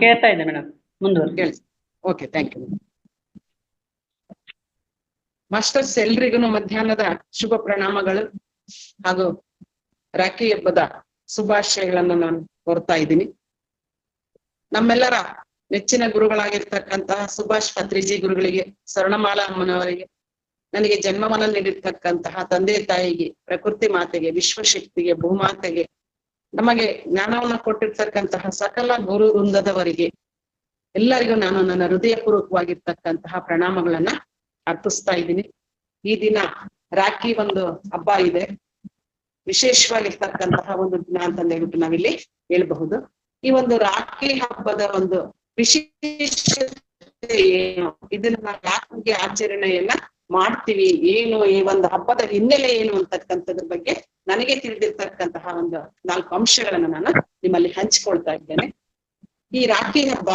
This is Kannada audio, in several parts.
ಕೇಳ್ತಾ ಇದೆ ಮೇಡಮ್, ಮುಂದುವರೆಸಿ. ಕೇಳಿಸ್ ಓಕೆ, ಥ್ಯಾಂಕ್ ಯು ಮಾಸ್ಟರ್ಸ್. ಎಲ್ರಿಗೂ ಮಧ್ಯಾಹ್ನದ ಶುಭ ಪ್ರಣಾಮಗಳು ಹಾಗೂ ರಾಖಿ ಹಬ್ಬದ ಶುಭಾಶಯಗಳನ್ನು ನಾನು ಕೋರ್ತಾ ಇದ್ದೀನಿ. ನಮ್ಮೆಲ್ಲರ ನೆಚ್ಚಿನ ಗುರುಗಳಾಗಿರ್ತಕ್ಕಂತಹ ಸುಭಾಷ್ ಪತ್ರಿಜಿ ಗುರುಗಳಿಗೆ, ಸ್ವರ್ಣಮಾಲಾ ಅಮ್ಮನವರಿಗೆ, ನನಗೆ ಜನ್ಮವನ್ನ ನೀಡಿರ್ತಕ್ಕಂತಹ ತಂದೆ ತಾಯಿಗೆ, ಪ್ರಕೃತಿ ಮಾತೆಗೆ, ವಿಶ್ವಶಕ್ತಿಗೆ, ಭೂಮಾತೆಗೆ, ನಮಗೆ ಜ್ಞಾನವನ್ನ ಕೊಟ್ಟಿರ್ತಕ್ಕಂತಹ ಸಕಲ ಗುರು ವೃಂದದವರಿಗೆ ಎಲ್ಲರಿಗೂ ನಾನು ನನ್ನ ಹೃದಯಪೂರ್ವಕವಾಗಿರ್ತಕ್ಕಂತಹ ಪ್ರಣಾಮಗಳನ್ನ ಅರ್ಪಿಸ್ತಾ ಇದ್ದೀನಿ. ಈ ದಿನ ರಾಖಿ ಒಂದು ಹಬ್ಬ ಇದೆ, ವಿಶೇಷವಾಗಿರ್ತಕ್ಕಂತಹ ಒಂದು ದಿನ ಅಂತ ಹೇಳ್ಬಿಟ್ಟು ನಾವಿಲ್ಲಿ ಹೇಳ್ಬಹುದು. ಈ ಒಂದು ರಾಖಿ ಹಬ್ಬದ ಒಂದು ವಿಶೇಷತೆ ಏನು, ಇದನ್ನ ನಾವು ಯಾಕೆ ಆಚರಣೆಯನ್ನ ಮಾಡ್ತೀವಿ, ಏನು ಈ ಒಂದು ಹಬ್ಬದ ಹಿನ್ನೆಲೆ ಏನು ಅಂತಕ್ಕಂಥದ್ರ ಬಗ್ಗೆ ನನಗೆ ತಿಳಿದಿರ್ತಕ್ಕಂತಹ ಒಂದು 4 ಅಂಶಗಳನ್ನ ನಾನು ನಿಮ್ಮಲ್ಲಿ ಹಂಚಿಕೊಳ್ತಾ ಇದ್ದೇನೆ. ಈ ರಾಖಿ ಹಬ್ಬ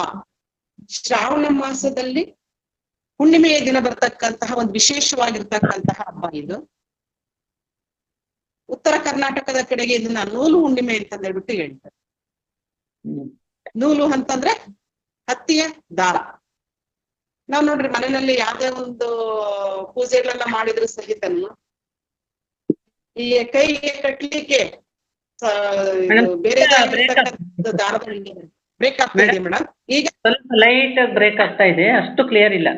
ಶ್ರಾವಣ ಮಾಸದಲ್ಲಿ ಹುಣ್ಣಿಮೆಯ ದಿನ ಬರ್ತಕ್ಕಂತಹ ಒಂದು ವಿಶೇಷವಾಗಿರ್ತಕ್ಕಂತಹ ಹಬ್ಬ ಇದು. ಉತ್ತರ ಕರ್ನಾಟಕದ ಕಡೆಗೆ ಇದನ್ನ ನೂಲು ಹುಣ್ಣಿಮೆ ಅಂತ ಹೇಳ್ಬಿಟ್ಟು ಹೇಳ್ತಾರೆ. ನೂಲು ಅಂತಂದ್ರೆ ಹತ್ತಿಯ ದಾರ. ನಾವ್ ನೋಡ್ರಿ ಮನೆಯಲ್ಲಿ ಯಾವ್ದೇ ಒಂದು ಪೂಜೆಗಳನ್ನ ಮಾಡಿದ್ರು ಸಹಿತನು ಈ ಕೈಗೆ ಕಟ್ಲಿಕ್ಕೆ ಬೇರೆ ದಾರದ ಬ್ರೇಕ್ ಆಗ್ತಾ ಇದೆ ಮೇಡಮ್. ಈಗ ಸ್ವಲ್ಪ ಲೈಟ್ ಬ್ರೇಕ್ ಆಗ್ತಾ ಇದೆ, ಅಷ್ಟು ಕ್ಲಿಯರ್ ಇಲ್ಲ.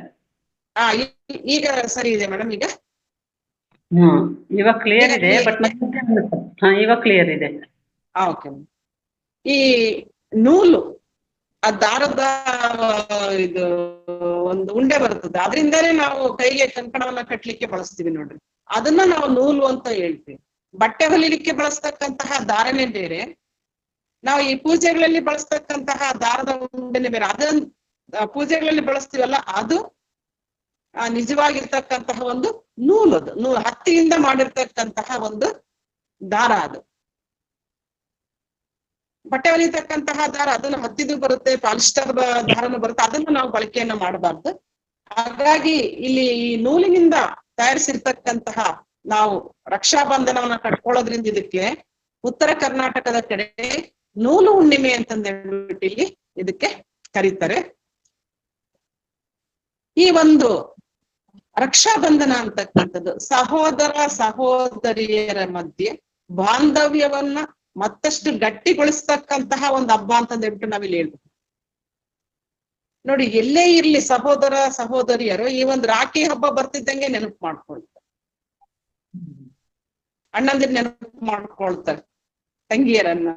ಈಗ ಸರಿ ಇದೆ ಮೇಡಮ್. ಈಗ ಇವಾಗ ಕ್ಲಿಯರ್ ಇದೆ, ಬಟ್ ಇವಾಗ ಕ್ಲಿಯರ್ ಇದೆ. ಓಕೆ. ಈ ನೂಲು ಆ ದಾರದ ಇದು ಒಂದು ಉಂಡೆ ಬರ್ತದೆ, ಅದರಿಂದಾನೇ ನಾವು ಕೈಗೆ ಕಂಕಣವನ್ನ ಕಟ್ಲಿಕ್ಕೆ ಬಳಸ್ತೀವಿ ನೋಡ್ರಿ. ಅದನ್ನ ನಾವು ನೂಲು ಅಂತ ಹೇಳ್ತೀವಿ. ಬಟ್ಟೆ ಹೊಲಿಲಿಕ್ಕೆ ಬಳಸ್ತಕ್ಕಂತಹ ದಾರನೇ ಬೇರೆ, ನಾವು ಈ ಪೂಜೆಗಳಲ್ಲಿ ಬಳಸ್ತಕ್ಕಂತಹ ದಾರದ ಉಂಡೆನೇ ಬೇರೆ. ಅದನ್ನ ಪೂಜೆಗಳಲ್ಲಿ ಬಳಸ್ತೀವಲ್ಲ, ಅದು ನಿಜವಾಗಿರ್ತಕ್ಕಂತಹ ಒಂದು ನೂಲು. ಅದು ಹತ್ತಿಯಿಂದ ಮಾಡಿರ್ತಕ್ಕಂತಹ ಒಂದು ದಾರ. ಅದು ಬಟ್ಟೆ ಹೊಲಿತಕ್ಕಂತಹ ದಾರ, ಅದನ್ನು ಹತ್ತಿದು ಬರುತ್ತೆ, ಪಾಲಿಸ್ಟರ್ ದಾರನು ಬರುತ್ತೆ, ಅದನ್ನು ನಾವು ಬಳಕೆಯನ್ನ ಮಾಡಬಾರ್ದು. ಹಾಗಾಗಿ ಇಲ್ಲಿ ಈ ನೂಲಿನಿಂದ ತಯಾರಿಸಿರ್ತಕ್ಕಂತಹ ನಾವು ರಕ್ಷಾಬಂಧನವನ್ನ ಕಟ್ಕೊಳ್ಳೋದ್ರಿಂದ ಇದಕ್ಕೆ ಉತ್ತರ ಕರ್ನಾಟಕದ ಕಡೆ ನೂಲು ಹುಣ್ಣಿಮೆ ಅಂತಂದೇಳ್ಬಿಟ್ಟು ಇಲ್ಲಿ ಇದಕ್ಕೆ ಕರೀತಾರೆ. ಈ ಒಂದು ರಕ್ಷಾಬಂಧನ ಅಂತಕ್ಕಂಥದ್ದು ಸಹೋದರ ಸಹೋದರಿಯರ ಮಧ್ಯೆ ಬಾಂಧವ್ಯವನ್ನ ಮತ್ತಷ್ಟು ಗಟ್ಟಿಗೊಳಿಸ್ತಕ್ಕಂತಹ ಒಂದು ಹಬ್ಬ ಅಂತಂದೇಳ್ಬಿಟ್ಟು ನಾವಿಲ್ಲಿ ಹೇಳ್ಬೋದು ನೋಡಿ. ಎಲ್ಲೇ ಇರ್ಲಿ ಸಹೋದರ ಸಹೋದರಿಯರು ಈ ಒಂದು ರಾಖಿ ಹಬ್ಬ ಬರ್ತಿದ್ದಂಗೆ ನೆನಪು ಮಾಡ್ಕೊಳ್ತಾರೆ, ಅಣ್ಣಂದಿರ್ ನೆನಪು ಮಾಡ್ಕೊಳ್ತಾರೆ, ತಂಗಿಯರನ್ನ.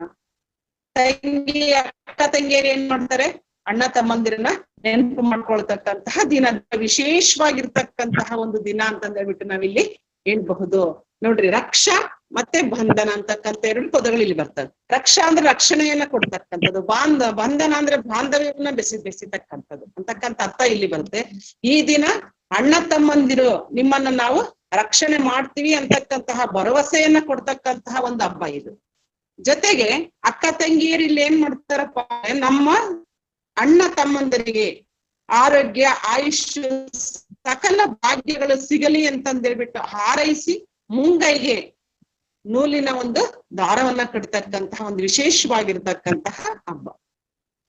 ಅಕ್ಕ ತಂಗಿಯರು ಏನ್ ಮಾಡ್ತಾರೆ, ಅಣ್ಣ ತಮ್ಮಂದಿರನ್ನ ನೆನಪು ಮಾಡ್ಕೊಳ್ತಕ್ಕಂತಹ ದಿನ, ವಿಶೇಷವಾಗಿರ್ತಕ್ಕಂತಹ ಒಂದು ದಿನ ಅಂತಂದೇಳ್ಬಿಟ್ಟು ನಾವಿಲ್ಲಿ ಹೇಳ್ಬಹುದು ನೋಡ್ರಿ. ರಕ್ಷಾ ಮತ್ತೆ ಬಂಧನ ಅಂತಕ್ಕಂಥ 2 ಪದಗಳು ಇಲ್ಲಿ ಬರ್ತವೆ. ರಕ್ಷಾ ಅಂದ್ರೆ ರಕ್ಷಣೆಯನ್ನ ಕೊಡ್ತಕ್ಕಂಥದ್ದು, ಬಂಧನ ಅಂದ್ರೆ ಬಾಂಧವ್ಯವನ್ನ ಬೆಸಿತಕ್ಕಂಥದ್ದು ಅಂತಕ್ಕಂಥ ಅರ್ಥ ಇಲ್ಲಿ ಬರುತ್ತೆ. ಈ ದಿನ ಅಣ್ಣ ತಮ್ಮಂದಿರು ನಿಮ್ಮನ್ನ ನಾವು ರಕ್ಷಣೆ ಮಾಡ್ತೀವಿ ಅಂತಕ್ಕಂತಹ ಭರವಸೆಯನ್ನ ಕೊಡ್ತಕ್ಕಂತಹ ಒಂದು ಹಬ್ಬ ಇದು. ಜೊತೆಗೆ ಅಕ್ಕ ತಂಗಿಯರು ಇಲ್ಲಿ ಏನ್ ಮಾಡ್ತಾರಪ್ಪ, ನಮ್ಮ ಅಣ್ಣ ತಮ್ಮಂದರಿಗೆ ಆರೋಗ್ಯ ಆಯುಷ್ ಸಕಲ ಭಾಗ್ಯಗಳು ಸಿಗಲಿ ಅಂತಂದೇಳ್ಬಿಟ್ಟು ಹಾರೈಸಿ ಮುಂಗೈಗೆ ನೂಲಿನ ಒಂದು ದಾರವನ್ನ ಕಟ್ತಕ್ಕಂತಹ ಒಂದು ವಿಶೇಷವಾಗಿರ್ತಕ್ಕಂತಹ ಹಬ್ಬ.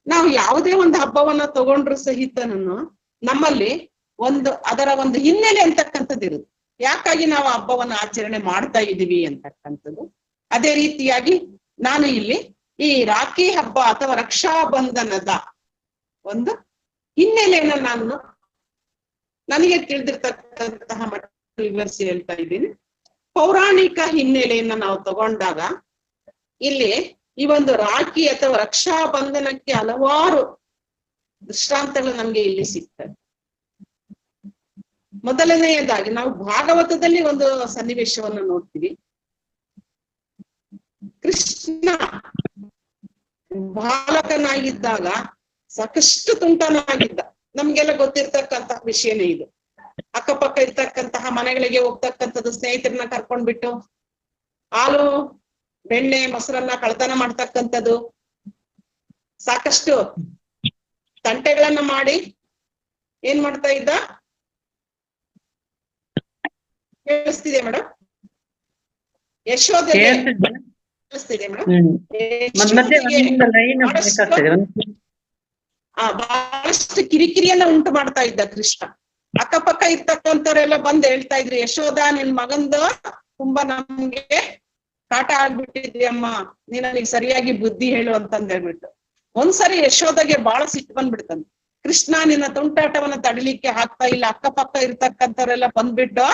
ನಾವು ಯಾವುದೇ ಒಂದು ಹಬ್ಬವನ್ನ ತಗೊಂಡ್ರು ಸಹಿತನು ನಮ್ಮಲ್ಲಿ ಅದರ ಒಂದು ಹಿನ್ನೆಲೆ ಅಂತಕ್ಕಂಥದ್ದು ಇರುತ್ತೆ, ಯಾಕಾಗಿ ನಾವು ಹಬ್ಬವನ್ನ ಆಚರಣೆ ಮಾಡ್ತಾ ಇದೀವಿ ಅಂತಕ್ಕಂಥದ್ದು. ಅದೇ ರೀತಿಯಾಗಿ ನಾನು ಇಲ್ಲಿ ಈ ರಾಖಿ ಹಬ್ಬ ಅಥವಾ ರಕ್ಷಾಬಂಧನದ ಒಂದು ಹಿನ್ನೆಲೆಯನ್ನ ನನಗೆ ತಿಳಿದಿರ್ತಕ್ಕಂತಹ ಮಟ್ಟದಲ್ಲಿ ವಿವರಿಸಿ ಹೇಳ್ತಾ ಇದ್ದೀನಿ. ಪೌರಾಣಿಕ ಹಿನ್ನೆಲೆಯನ್ನ ನಾವು ತಗೊಂಡಾಗ ಇಲ್ಲಿ ಈ ಒಂದು ರಾಖಿ ಅಥವಾ ರಕ್ಷಾಬಂಧನಕ್ಕೆ ಹಲವಾರು ದೃಷ್ಟಾಂತಗಳು ನಮ್ಗೆ ಇಲ್ಲಿ ಸಿಗ್ತವೆ. ಮೊದಲನೆಯದಾಗಿ ನಾವು ಭಾಗವತದಲ್ಲಿ ಒಂದು ಸನ್ನಿವೇಶವನ್ನು ನೋಡ್ತೀವಿ. ಕೃಷ್ಣ ಬಾಲಕನಾಗಿದ್ದಾಗ ಸಾಕಷ್ಟು ತುಂಟನಾಗಿದ್ದ, ನಮ್ಗೆಲ್ಲ ಗೊತ್ತಿರ್ತಕ್ಕಂತಹ ವಿಷಯನೇ ಇದು. ಅಕ್ಕಪಕ್ಕ ಇರ್ತಕ್ಕಂತಹ ಮನೆಗಳಿಗೆ ಹೋಗ್ತಕ್ಕಂಥದ್ದು, ಸ್ನೇಹಿತರನ್ನ ಕರ್ಕೊಂಡ್ಬಿಟ್ಟು ಹಾಲು ಬೆಣ್ಣೆ ಮೊಸರನ್ನ ಕಳ್ತನ ಮಾಡ್ತಕ್ಕಂಥದ್ದು, ಸಾಕಷ್ಟು ತಂಟೆಗಳನ್ನ ಮಾಡಿ ಏನ್ ಮಾಡ್ತಾ ಇದ್ದ. ಕೇಳಿಸ್ತಿದೆ ಮೇಡಮ್? ಯಶೋಧೆ ಕೇಳಿಸ್ತಿದೆ ಮೇಡಮ್? ಬಹಳಷ್ಟು ಕಿರಿಕಿರಿಯನ್ನ ಉಂಟು ಮಾಡ್ತಾ ಇದ್ದ ಕೃಷ್ಣ. ಅಕ್ಕಪಕ್ಕ ಇರ್ತಕ್ಕಂಥವ್ರೆಲ್ಲ ಬಂದ್ ಹೇಳ್ತಾ ಇದ್ರು, ಯಶೋಧ ನಿನ್ ಮಗಂದು ತುಂಬಾ ನಮ್ಗೆ ಕಾಟ ಆಗ್ಬಿಟ್ಟಿದ್ರಿ ಅಮ್ಮ, ನೀನ್ ನನಗೆ ಸರಿಯಾಗಿ ಬುದ್ಧಿ ಹೇಳು ಅಂತಂದ್ ಹೇಳ್ಬಿಟ್ಟು. ಒಂದ್ಸರಿ ಯಶೋಧಗೆ ಬಹಳ ಸಿಟ್ಟು ಬಂದ್ಬಿಡ್ತಂತೆ, ಕೃಷ್ಣ ನಿನ್ನ ತುಂಟಾಟವನ್ನ ತಡಿಲಿಕ್ಕೆ ಆಗ್ತಾ ಇಲ್ಲ, ಅಕ್ಕಪಕ್ಕ ಇರ್ತಕ್ಕಂಥವ್ರೆಲ್ಲ ಬಂದ್ಬಿಟ್ಟು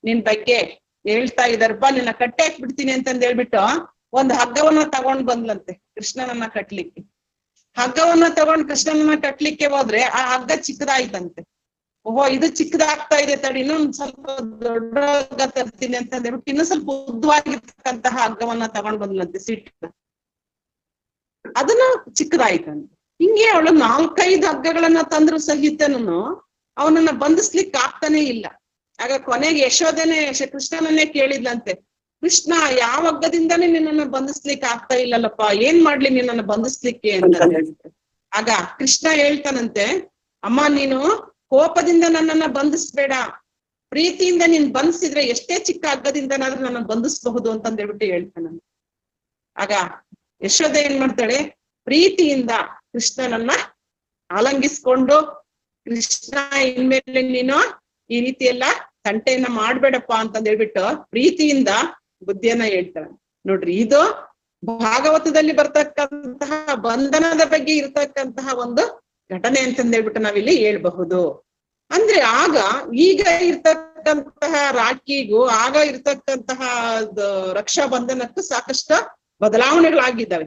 ನಿನ್ ಬಗ್ಗೆ ಹೇಳ್ತಾ ಇದಾರಪ್ಪ, ನಿನ್ನ ಕಟ್ಟೆ ಹಾಕ್ಬಿಡ್ತೀನಿ ಅಂತಂದ್ ಹೇಳ್ಬಿಟ್ಟು ಒಂದ್ ಹಗ್ಗವನ್ನ ತಗೊಂಡ್ ಬಂದ್ಲಂತೆ ಕೃಷ್ಣನನ್ನ ಕಟ್ಲಿಕ್ಕೆ. ಹಗ್ಗವನ್ನ ತಗೊಂಡ್ ಕೃಷ್ಣನನ್ನ ಕಟ್ಲಿಕ್ಕೆ ಹೋದ್ರೆ ಆ ಹಗ್ಗ ಚಿಕ್ಕದಾಯ್ತಂತೆ. ಓಹೋ ಇದು ಚಿಕ್ಕದಾಗ್ತಾ ಇದೆ ತಡಿ, ಇನ್ನೊಂದ್ ಸ್ವಲ್ಪ ದೊಡ್ಡ ಹಗ್ಗ ತರ್ತೀನಿ ಅಂತ ಹೇಳ್ಬಿಟ್ಟು ಇನ್ನೂ ಸ್ವಲ್ಪ ಉದ್ದವಾಗಿರ್ತಕ್ಕಂತಹ ಹಗ್ಗವನ್ನ ತಗೊಂಡ್ ಬಂದ್ಲಂತೆ ಸಿಟ್ಟು. ಅದನ್ನ ಚಿಕ್ಕದಾಯ್ತಂತೆ. ಹಿಂಗೆ ಅವಳು 4-5 ಹಗ್ಗಗಳನ್ನ ತಂದ್ರು ಸಹಿತನು ಅವನನ್ನ ಬಂಧಿಸ್ಲಿಕ್ಕೆ ಆಗ್ತಾನೆ ಇಲ್ಲ. ಆಗ ಕೊನೆಗೆ ಯಶೋಧನೆ ಕೃಷ್ಣನನ್ನೇ ಕೇಳಿದ್ಲಂತೆ, ಕೃಷ್ಣ ಯಾವ ಹಗ್ಗದಿಂದಾನೇ ನಿನ್ನನ್ನ ಬಂಧಿಸ್ಲಿಕ್ಕೆ ಆಗ್ತಾ ಇಲ್ಲಲ್ಲಪ್ಪ, ಏನ್ ಮಾಡ್ಲಿ ನಿನ್ನನ್ನ ಬಂಧಿಸ್ಲಿಕ್ಕೆ ಅಂತ ಹೇಳ್ಬಿಟ್ಟು. ಆಗ ಕೃಷ್ಣ ಹೇಳ್ತಾನಂತೆ, ಅಮ್ಮ ನೀನು ಕೋಪದಿಂದ ನನ್ನನ್ನ ಬಂಧಿಸ್ಬೇಡ, ಪ್ರೀತಿಯಿಂದ ನೀನ್ ಬಂಧಿಸಿದ್ರೆ ಎಷ್ಟೇ ಚಿಕ್ಕ ಹಗ್ಗದಿಂದನಾದ್ರೂ ನನ್ನ ಬಂಧಿಸಬಹುದು ಅಂತಂದ್ ಹೇಳ್ಬಿಟ್ಟು ಹೇಳ್ತಾನಂತೆ. ಆಗ ಯಶೋಧ ಏನ್ ಮಾಡ್ತಾಳೆ, ಪ್ರೀತಿಯಿಂದ ಕೃಷ್ಣನನ್ನ ಆಲಂಗಿಸ್ಕೊಂಡು, ಕೃಷ್ಣ ಇನ್ಮೇಲೆ ನೀನು ಈ ರೀತಿ ಎಲ್ಲ ತಂಟೆಯನ್ನ ಮಾಡ್ಬೇಡಪ್ಪ ಅಂತಂದ್ ಹೇಳ್ಬಿಟ್ಟು ಪ್ರೀತಿಯಿಂದ ಬುದ್ಧಿಯನ್ನ ಹೇಳ್ತಾಳೆ. ನೋಡ್ರಿ, ಇದು ಭಾಗವತದಲ್ಲಿ ಬರ್ತಕ್ಕಂತಹ ಬಂಧನದ ಬಗ್ಗೆ ಇರ್ತಕ್ಕಂತಹ ಒಂದು ಘಟನೆ ಅಂತಂದ್ ಹೇಳ್ಬಿಟ್ಟು ನಾವಿಲ್ಲಿ ಹೇಳ್ಬಹುದು. ಅಂದ್ರೆ ಆಗ ಈಗ ಇರ್ತಕ್ಕಂತಹ ರಾಖಿಗೂ ಆಗ ಇರ್ತಕ್ಕಂತಹ ರಕ್ಷಾ ಬಂಧನಕ್ಕೂ ಸಾಕಷ್ಟು ಬದಲಾವಣೆಗಳಾಗಿದ್ದಾವೆ.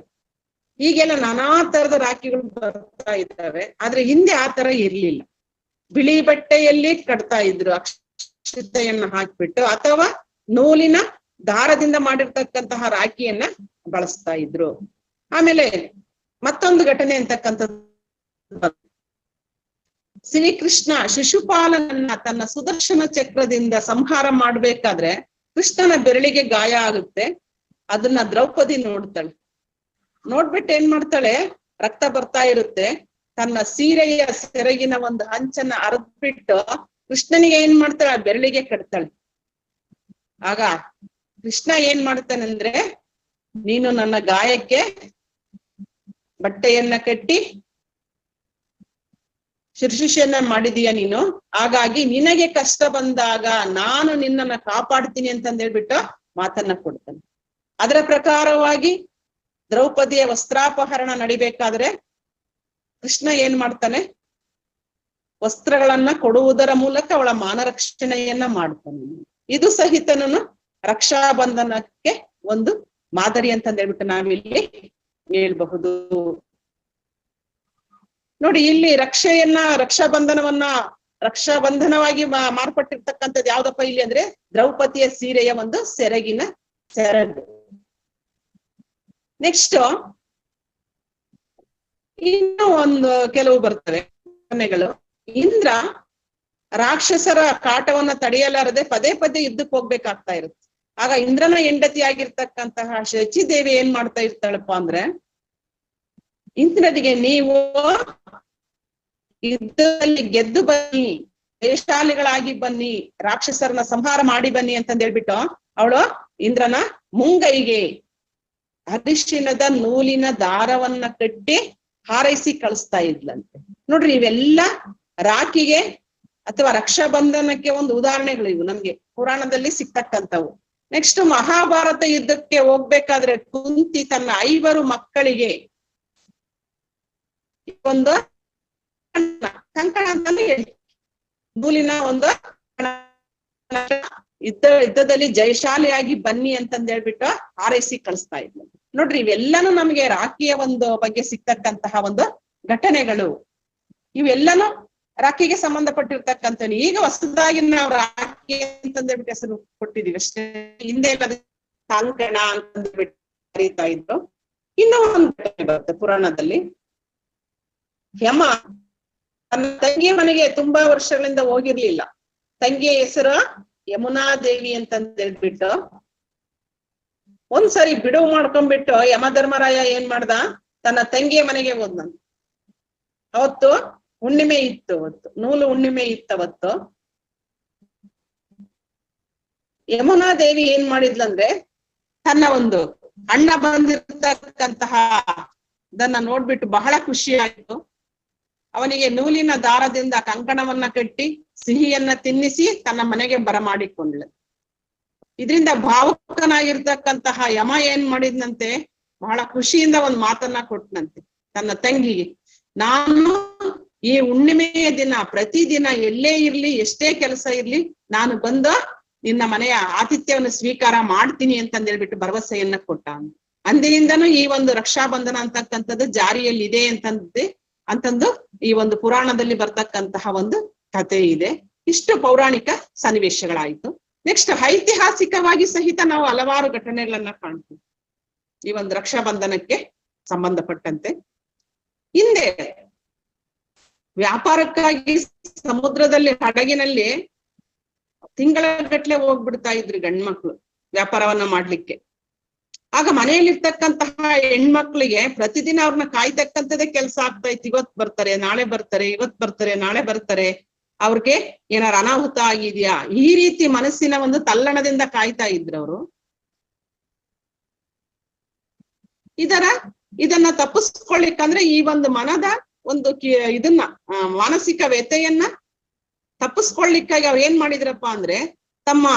ಈಗೆಲ್ಲ ನಾನಾ ತರದ ರಾಖಿಗಳು ಬರ್ತಾ ಇದ್ದಾವೆ, ಆದ್ರೆ ಹಿಂದೆ ಆ ತರ ಇರ್ಲಿಲ್ಲ. ಬಿಳಿ ಬಟ್ಟೆಯಲ್ಲಿ ಕಟ್ತಾ ಇದ್ರು ಅಕ್ಷತೆಯನ್ನ ಹಾಕ್ಬಿಟ್ಟು, ಅಥವಾ ನೂಲಿನ ದಾರದಿಂದ ಮಾಡಿರ್ತಕ್ಕಂತಹ ರಾಖಿಯನ್ನ ಬಳಸ್ತಾ ಇದ್ರು. ಆಮೇಲೆ ಮತ್ತೊಂದು ಘಟನೆ ಅಂತಕ್ಕಂಥದ್ದು, ಶ್ರೀಕೃಷ್ಣ ಶಿಶುಪಾಲನನ್ನ ತನ್ನ ಸುದರ್ಶನ ಚಕ್ರದಿಂದ ಸಂಹಾರ ಮಾಡ್ಬೇಕಾದ್ರೆ ಕೃಷ್ಣನ ಬೆರಳಿಗೆ ಗಾಯ ಆಗುತ್ತೆ. ಅದನ್ನ ದ್ರೌಪದಿ ನೋಡ್ತಾಳೆ. ನೋಡ್ಬಿಟ್ಟು ಏನ್ ಮಾಡ್ತಾಳೆ, ರಕ್ತ ಬರ್ತಾ ಇರುತ್ತೆ, ತನ್ನ ಸೀರೆಯ ಸೆರಗಿನ ಒಂದು ಹಂಚನ್ನ ಅರ್ದ್ಬಿಟ್ಟು ಕೃಷ್ಣನಿಗೆ ಏನ್ ಮಾಡ್ತಾಳೆ, ಆ ಬೆರಳಿಗೆ ಕಟ್ತಾಳೆ. ಆಗ ಕೃಷ್ಣ ಏನ್ ಮಾಡ್ತಾನಂದ್ರೆ, ನೀನು ನನ್ನ ಗಾಯಕ್ಕೆ ಬಟ್ಟೆಯನ್ನ ಕಟ್ಟಿ ಶುಶ್ರೂಷೆಯನ್ನ ಮಾಡಿದೀಯ ನೀನು, ಹಾಗಾಗಿ ನಿನಗೆ ಕಷ್ಟ ಬಂದಾಗ ನಾನು ನಿನ್ನನ್ನ ಕಾಪಾಡ್ತೀನಿ ಅಂತಂದ್ ಹೇಳ್ಬಿಟ್ಟು ಮಾತನ್ನ ಕೊಡ್ತಾನೆ. ಅದರ ಪ್ರಕಾರವಾಗಿ ದ್ರೌಪದಿಯ ವಸ್ತ್ರಾಪಹರಣ ನಡಿಬೇಕಾದ್ರೆ ಕೃಷ್ಣ ಏನ್ ಮಾಡ್ತಾನೆ, ವಸ್ತ್ರಗಳನ್ನ ಕೊಡುವುದರ ಮೂಲಕ ಅವಳ ಮಾನರಕ್ಷಣೆಯನ್ನ ಮಾಡ್ತಾನೆ. ಇದು ಸಹಿತನು ರಕ್ಷಾ ಬಂಧನಕ್ಕೆ ಒಂದು ಮಾದರಿ ಅಂತಂದ್ ಹೇಳ್ಬಿಟ್ಟು ನಾವಿಲ್ಲಿ ಹೇಳ್ಬಹುದು. ನೋಡಿ, ಇಲ್ಲಿ ರಕ್ಷಾ ಬಂಧನವಾಗಿ ಮಾರ್ಪಟ್ಟಿರ್ತಕ್ಕಂಥದ್ದು ಯಾವ್ದಪ್ಪ ಇಲ್ಲಿ ಅಂದ್ರೆ ದ್ರೌಪದಿಯ ಸೀರೆಯ ಒಂದು ಸೆರಗಿನ ಸೆರಗು. ನೆಕ್ಸ್ಟ್ ಇನ್ನು ಒಂದು ಕೆಲವು ಬರ್ತವೆ ಘಟನೆಗಳು. ಇಂದ್ರ ರಾಕ್ಷಸರ ಕಾಟವನ್ನ ತಡೆಯಲಾರದೆ ಪದೇ ಪದೇ ಯುದ್ಧಕ್ಕೆ ಹೋಗ್ಬೇಕಾಗ್ತಾ ಇರುತ್ತೆ. ಆಗ ಇಂದ್ರನ ಹೆಂಡತಿ ಆಗಿರ್ತಕ್ಕಂತಹ ಶಚಿದೇವಿ ಏನ್ ಮಾಡ್ತಾ ಇರ್ತಾಳಪ್ಪ ಅಂದ್ರೆ, ಇಂದ್ರನಿಗೆ ನೀವು ಯುದ್ಧದಲ್ಲಿ ಗೆದ್ದು ಬನ್ನಿ, ಜಯಶಾಲಿಗಳಾಗಿ ಬನ್ನಿ, ರಾಕ್ಷಸರನ್ನ ಸಂಹಾರ ಮಾಡಿ ಬನ್ನಿ ಅಂತಂದ್ ಹೇಳ್ಬಿಟ್ಟು ಅವಳು ಇಂದ್ರನ ಮುಂಗೈಗೆ ಅರಿಶಿಣದ ನೂಲಿನ ದಾರವನ್ನ ಕಟ್ಟಿ ಹಾರೈಸಿ ಕಳಿಸ್ತಾ ಇದ್ಲಂತೆ. ನೋಡ್ರಿ, ಇವೆಲ್ಲ ರಾಖಿಗೆ ಅಥವಾ ರಕ್ಷಾ ಬಂಧನಕ್ಕೆ ಒಂದು ಉದಾಹರಣೆಗಳು ಇವು ನಮ್ಗೆ ಪುರಾಣದಲ್ಲಿ ಸಿಗ್ತಕ್ಕಂಥವು. ನೆಕ್ಸ್ಟ್ ಮಹಾಭಾರತ ಯುದ್ಧಕ್ಕೆ ಹೋಗ್ಬೇಕಾದ್ರೆ ಕುಂತಿ ತನ್ನ 5 ಮಕ್ಕಳಿಗೆ ಒಂದು ಕಂಕಣ ಅಂತಾನೆ ಹೇಳಿ, ನೂಲಿನ ಒಂದು ಯುದ್ಧದಲ್ಲಿ ಜಯಶಾಲಿಯಾಗಿ ಬನ್ನಿ ಅಂತಂದ್ ಹೇಳ್ಬಿಟ್ಟು ಹಾರೈಸಿ ಕಳಿಸ್ತಾ ಇದ್ಲು. ನೋಡ್ರಿ, ಇವೆಲ್ಲಾನು ನಮ್ಗೆ ರಾಖಿಯ ಒಂದು ಬಗ್ಗೆ ಸಿಗ್ತಕ್ಕಂತಹ ಒಂದು ಘಟನೆಗಳು. ಇವೆಲ್ಲಾನು ರಾಖಿಗೆ ಸಂಬಂಧಪಟ್ಟಿರ್ತಕ್ಕಂಥ. ಈಗ ಹೊಸದಾಗಿ ನಾವು ರಾಖಿ ಅಂತಂದ್ಬಿಟ್ಟು ಹೆಸರು ಕೊಟ್ಟಿದೀವಿ ಅಷ್ಟೇ. ಹಿಂದೆ ಎಲ್ಲ ಕಂಕಣ ಅಂತಂದ್ಬಿಟ್ಟು ಕರೀತಾ ಇದ್ರು. ಇನ್ನೂ ಒಂದು ಘಟನೆ ಬರುತ್ತೆ ಪುರಾಣದಲ್ಲಿ. ಯಮ ತನ್ನ ತಂಗಿಯ ಮನೆಗೆ ತುಂಬಾ ವರ್ಷಗಳಿಂದ ಹೋಗಿರ್ಲಿಲ್ಲ. ತಂಗಿಯ ಹೆಸರು ಯಮುನಾ ದೇವಿ ಅಂತಂದ್ ಹೇಳ್ಬಿಟ್ಟು ಒಂದ್ಸರಿ ಬಿಡುವು ಮಾಡ್ಕೊಂಡ್ಬಿಟ್ಟು ಯಮಧರ್ಮರಾಯ ಏನ್ ಮಾಡ್ದ, ತನ್ನ ತಂಗಿಯ ಮನೆಗೆ ಹೋದ್ನಂತ. ಅವತ್ತು ಹುಣ್ಣಿಮೆ ಇತ್ತು, ಅವತ್ತು ನೂಲು ಹುಣ್ಣಿಮೆ ಇತ್ತು. ಅವತ್ತು ಯಮುನಾ ದೇವಿ ಏನ್ ಮಾಡಿದ್ಲಂದ್ರೆ, ತನ್ನ ಒಂದು ಅಣ್ಣ ಬಂದಿರ್ತಕ್ಕಂತಹ ಅದನ್ನ ನೋಡ್ಬಿಟ್ಟು ಬಹಳ ಖುಷಿ ಆಯ್ತು. ಅವನಿಗೆ ನೂಲಿನ ದಾರದಿಂದ ಕಂಕಣವನ್ನ ಕಟ್ಟಿ ಸಿಹಿಯನ್ನ ತಿನ್ನಿಸಿ ತನ್ನ ಮನೆಗೆ ಬರಮಾಡಿಕೊಂಡ್ಳು. ಇದರಿಂದ ಭಾವುಕನಾಗಿರ್ತಕ್ಕಂತಹ ಯಮ ಏನ್ ಮಾಡಿದ್ನಂತೆ, ಬಹಳ ಖುಷಿಯಿಂದ ಒಂದ್ ಮಾತನ್ನ ಕೊಟ್ನಂತೆ ತನ್ನ ತಂಗಿಗೆ, ನಾನು ಈ ಹುಣ್ಣಿಮೆಯ ದಿನ ಪ್ರತಿದಿನ ಎಲ್ಲೇ ಇರ್ಲಿ ಎಷ್ಟೇ ಕೆಲಸ ಇರ್ಲಿ ನಾನು ಬಂದ ನಿನ್ನ ಮನೆಯ ಆತಿಥ್ಯವನ್ನು ಸ್ವೀಕಾರ ಮಾಡ್ತೀನಿ ಅಂತಂದ್ ಹೇಳ್ಬಿಟ್ಟು ಭರವಸೆಯನ್ನ ಕೊಟ್ಟ. ಅಂದಿನಿಂದನೂ ಈ ಒಂದು ರಕ್ಷಾಬಂಧನ ಅಂತಕ್ಕಂಥದ್ದು ಜಾರಿಯಲ್ಲಿ ಇದೆ ಅಂತಂದು ಈ ಒಂದು ಪುರಾಣದಲ್ಲಿ ಬರ್ತಕ್ಕಂತಹ ಒಂದು ಕಥೆ ಇದೆ. ಇಷ್ಟು ಪೌರಾಣಿಕ ಸನ್ನಿವೇಶಗಳಾಯ್ತು. ನೆಕ್ಸ್ಟ್ ಐತಿಹಾಸಿಕವಾಗಿ ಸಹಿತ ನಾವು ಹಲವಾರು ಘಟನೆಗಳನ್ನ ಕಾಣ್ತೀವಿ ಈ ಒಂದು ರಕ್ಷಾಬಂಧನಕ್ಕೆ ಸಂಬಂಧಪಟ್ಟಂತೆ. ಹಿಂದೆ ವ್ಯಾಪಾರಕ್ಕಾಗಿ ಸಮುದ್ರದಲ್ಲಿ ಹಡಗಿನಲ್ಲಿ ತಿಂಗಳ ಗಟ್ಲೆ ಹೋಗ್ಬಿಡ್ತಾ ಇದ್ರಿ ಗಂಡ್ಮಕ್ಳು ವ್ಯಾಪಾರವನ್ನ ಮಾಡ್ಲಿಕ್ಕೆ. ಆಗ ಮನೆಯಲ್ಲಿರ್ತಕ್ಕಂತಹ ಹೆಣ್ಮಕ್ಳಿಗೆ ಪ್ರತಿದಿನ ಅವ್ರನ್ನ ಕಾಯ್ತಕ್ಕಂಥದ್ದೇ ಕೆಲಸ ಆಗ್ತಾ ಇತ್ತು. ಇವತ್ ಬರ್ತಾರೆ, ನಾಳೆ ಬರ್ತಾರೆ, ಇವತ್ ಬರ್ತಾರೆ, ನಾಳೆ ಬರ್ತಾರೆ, ಅವ್ರಿಗೆ ಏನಾರ ಅನಾಹುತ ಆಗಿದ್ಯಾ, ಈ ರೀತಿ ಮನಸ್ಸಿನ ಒಂದು ತಲ್ಲಣದಿಂದ ಕಾಯ್ತಾ ಇದ್ರು ಅವರು. ಇದನ್ನ ತಪ್ಪಿಸ್ಕೊಳ್ಳಿಕ್ಕಂದ್ರೆ ಈ ಒಂದು ಮನದ ಒಂದು ಇದನ್ನ ಮಾನಸಿಕ ವ್ಯಥೆಯನ್ನ ತಪ್ಪಿಸ್ಕೊಳ್ಳಿಕ್ಕಾಗಿ ಅವ್ರು ಏನ್ ಮಾಡಿದ್ರಪ್ಪ ಅಂದ್ರೆ, ತಮ್ಮ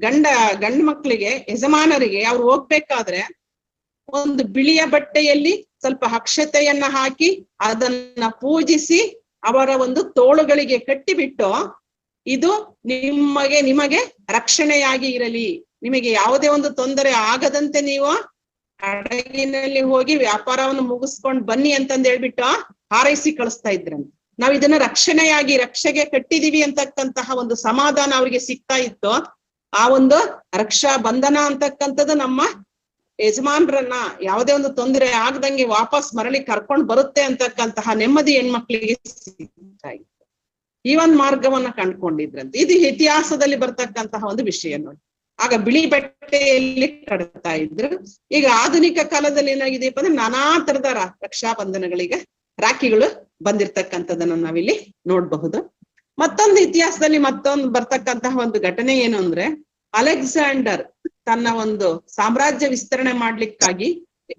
ಗಂಡು ಮಕ್ಳಿಗೆ ಯಜಮಾನರಿಗೆ ಅವ್ರು ಹೋಗ್ಬೇಕಾದ್ರೆ ಒಂದು ಬಿಳಿಯ ಬಟ್ಟೆಯಲ್ಲಿ ಸ್ವಲ್ಪ ಅಕ್ಷತೆಯನ್ನ ಹಾಕಿ ಅದನ್ನ ಪೂಜಿಸಿ ಅವರ ಒಂದು ತೋಳುಗಳಿಗೆ ಕಟ್ಟಿಬಿಟ್ಟು, ಇದು ನಿಮಗೆ ರಕ್ಷಣೆಯಾಗಿ ಇರಲಿ, ನಿಮಗೆ ಯಾವುದೇ ಒಂದು ತೊಂದರೆ ಆಗದಂತೆ ನೀವು ಹಡಗಿನಲ್ಲಿ ಹೋಗಿ ವ್ಯಾಪಾರವನ್ನು ಮುಗಿಸ್ಕೊಂಡ್ ಬನ್ನಿ ಅಂತಂದ್ ಹೇಳ್ಬಿಟ್ಟು ಹಾರೈಸಿ ಕಳಿಸ್ತಾ ಇದ್ರಂತೆ. ನಾವ್ ಇದನ್ನ ರಕ್ಷೆಗೆ ಕಟ್ಟಿದೀವಿ ಅಂತಕ್ಕಂತಹ ಒಂದು ಸಮಾಧಾನ ಅವ್ರಿಗೆ ಸಿಗ್ತಾ ಇತ್ತು. ಆ ಒಂದು ರಕ್ಷಾ ಬಂಧನ ಅಂತಕ್ಕಂಥದ್ದು ನಮ್ಮ ಯಜಮಾನ್ರನ್ನ ಯಾವುದೇ ಒಂದು ತೊಂದರೆ ಆಗದಂಗೆ ವಾಪಸ್ ಮರಳಿ ಕರ್ಕೊಂಡ್ ಬರುತ್ತೆ ಅಂತಕ್ಕಂತಹ ನೆಮ್ಮದಿ ಹೆಣ್ಮಕ್ಳಿಗೆ ಸಿಗ್ತಾ ಇತ್ತು. ಈ ಒಂದ್ ಮಾರ್ಗವನ್ನ ಕಂಡ್ಕೊಂಡಿದ್ರಂತೆ. ಇದು ಇತಿಹಾಸದಲ್ಲಿ ಬರ್ತಕ್ಕಂತಹ ಒಂದು ವಿಷಯ ನೋಡಿ. ಆಗ ಬಿಳಿ ಬಟ್ಟೆಯಲ್ಲಿ ಕಟ್ತಾ ಇದ್ರು. ಈಗ ಆಧುನಿಕ ಕಾಲದಲ್ಲಿ ಏನಾಗಿದೆಯಪ್ಪ ಅಂದ್ರೆ ನಾನಾ ತರದ ರಕ್ಷಾ ಬಂಧನಗಳಿಗೆ ರಾಖಿಗಳು ಬಂದಿರ್ತಕ್ಕಂಥದ್ದನ್ನ ನಾವಿಲ್ಲಿ ನೋಡ್ಬಹುದು. ಮತ್ತೊಂದು ಇತಿಹಾಸದಲ್ಲಿ ಮತ್ತೊಂದು ಬರ್ತಕ್ಕಂತಹ ಒಂದು ಘಟನೆ ಏನು ಅಂದ್ರೆ, ಅಲೆಕ್ಸಾಂಡರ್ ತನ್ನ ಒಂದು ಸಾಮ್ರಾಜ್ಯ ವಿಸ್ತರಣೆ ಮಾಡ್ಲಿಕ್ಕಾಗಿ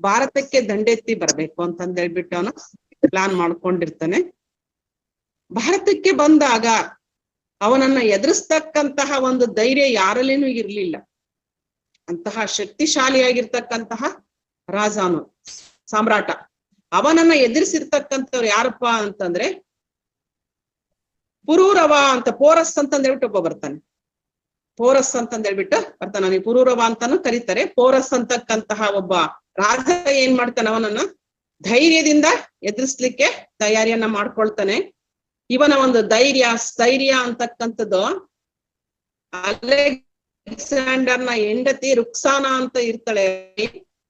ಭಾರತಕ್ಕೆ ದಂಡೆತ್ತಿ ಬರ್ಬೇಕು ಅಂತಂದ್ ಹೇಳ್ಬಿಟ್ಟು ಅವನು ಪ್ಲಾನ್ ಮಾಡ್ಕೊಂಡಿರ್ತಾನೆ. ಭಾರತಕ್ಕೆ ಬಂದಾಗ ಅವನನ್ನ ಎದುರಿಸ್ತಕ್ಕಂತಹ ಒಂದು ಧೈರ್ಯ ಯಾರಲ್ಲೇನೂ ಇರ್ಲಿಲ್ಲ. ಅಂತಹ ಶಕ್ತಿಶಾಲಿಯಾಗಿರ್ತಕ್ಕಂತಹ ರಾಜಾನು ಸಾಮ್ರಾಟ, ಅವನನ್ನ ಎದುರಿಸಿರ್ತಕ್ಕಂಥವ್ರು ಯಾರಪ್ಪ ಅಂತಂದ್ರೆ ಪುರೂರವ ಅಂತ, ಪೋರಸ್ ಅಂತಂದ್ ಹೇಳ್ಬಿಟ್ಟು ಒಬ್ಬ ಬರ್ತಾನೆ. ಪೋರಸ್ ಅಂತಂದ್ ಹೇಳ್ಬಿಟ್ಟು ಬರ್ತಾನೆ, ಅವನಿಗೆ ಪುರೂರವ ಅಂತಾನು ಕರೀತಾರೆ. ಪೋರಸ್ ಅಂತಕ್ಕಂತಹ ಒಬ್ಬ ರಾಜ ಏನ್ ಮಾಡ್ತಾನೆ, ಅವನನ್ನ ಧೈರ್ಯದಿಂದ ಎದುರಿಸ್ಲಿಕ್ಕೆ ತಯಾರಿಯನ್ನ ಮಾಡ್ಕೊಳ್ತಾನೆ. ಇವನ ಒಂದು ಸ್ಥೈರ್ಯ ಅಂತಕ್ಕಂಥದ್ದು ಅಲೆಕ್ಸಾಂಡರ್ನ ಹೆಂಡತಿ ರುಕ್ಸಾನಾ ಅಂತ ಇರ್ತಾಳೆ,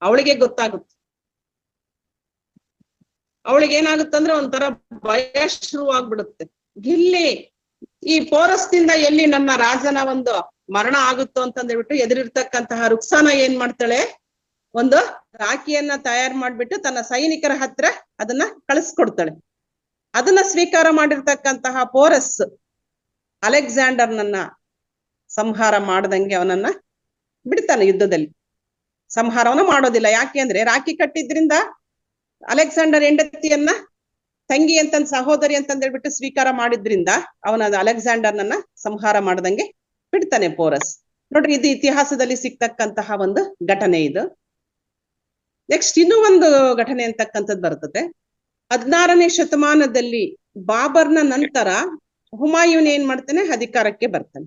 ಅವಳಿಗೆ ಗೊತ್ತಾಗುತ್ತೆ. ಅವಳಿಗೆ ಏನಾಗುತ್ತಂದ್ರೆ ಒಂಥರ ಭಯ ಶುರುವಾಗ್ಬಿಡುತ್ತೆ. ಇಲ್ಲಿ ಈ ಪೋರಸ್ನಿಂದ ಎಲ್ಲಿ ನನ್ನ ರಾಜನ ಒಂದು ಮರಣ ಆಗುತ್ತೋ ಅಂತಂದ್ ಹೇಳ್ಬಿಟ್ಟು ಎದುರಿರ್ತಕ್ಕಂತಹ ರುಕ್ಸಾನ ಏನ್ ಮಾಡ್ತಾಳೆ, ಒಂದು ರಾಖಿಯನ್ನ ತಯಾರು ಮಾಡ್ಬಿಟ್ಟು ತನ್ನ ಸೈನಿಕರ ಹತ್ರ ಅದನ್ನ ಕಳಿಸ್ಕೊಡ್ತಾಳೆ. ಅದನ್ನ ಸ್ವೀಕಾರ ಮಾಡಿರ್ತಕ್ಕಂತಹ ಪೋರಸ್ ಅಲೆಕ್ಸಾಂಡರ್ನನ್ನ ಸಂಹಾರ ಮಾಡ್ದಂಗೆ ಅವನನ್ನ ಬಿಡ್ತಾನೆ. ಯುದ್ಧದಲ್ಲಿ ಸಂಹಾರವನ್ನ ಮಾಡೋದಿಲ್ಲ. ಯಾಕೆ ಅಂದ್ರೆ ರಾಖಿ ಕಟ್ಟಿದ್ರಿಂದ ಅಲೆಕ್ಸಾಂಡರ್ ಹೆಂಡತಿಯನ್ನ ತಂಗಿ ಅಂತಂದ್ ಸಹೋದರಿ ಅಂತಂದ್ ಹೇಳ್ಬಿಟ್ಟು ಸ್ವೀಕಾರ ಮಾಡಿದ್ರಿಂದ ಅವನ ಅಲೆಕ್ಸಾಂಡರ್ನನ್ನ ಸಂಹಾರ ಮಾಡ್ದಂಗೆ ಬಿಡ್ತಾನೆ ಪೋರಸ್. ನೋಡ್ರಿ, ಇದು ಇತಿಹಾಸದಲ್ಲಿ ಸಿಗ್ತಕ್ಕಂತಹ ಒಂದು ಘಟನೆ ಇದು. ನೆಕ್ಸ್ಟ್ ಇನ್ನೂ ಒಂದು ಘಟನೆ ಅಂತಕ್ಕಂಥದ್ದು ಬರ್ತದೆ. 16ನೇ ಶತಮಾನದಲ್ಲಿ ಬಾಬರ್ನ ನಂತರ ಹುಮಾಯೂನ್ ಏನ್ ಮಾಡ್ತಾನೆ, ಅಧಿಕಾರಕ್ಕೆ ಬರ್ತಾನೆ.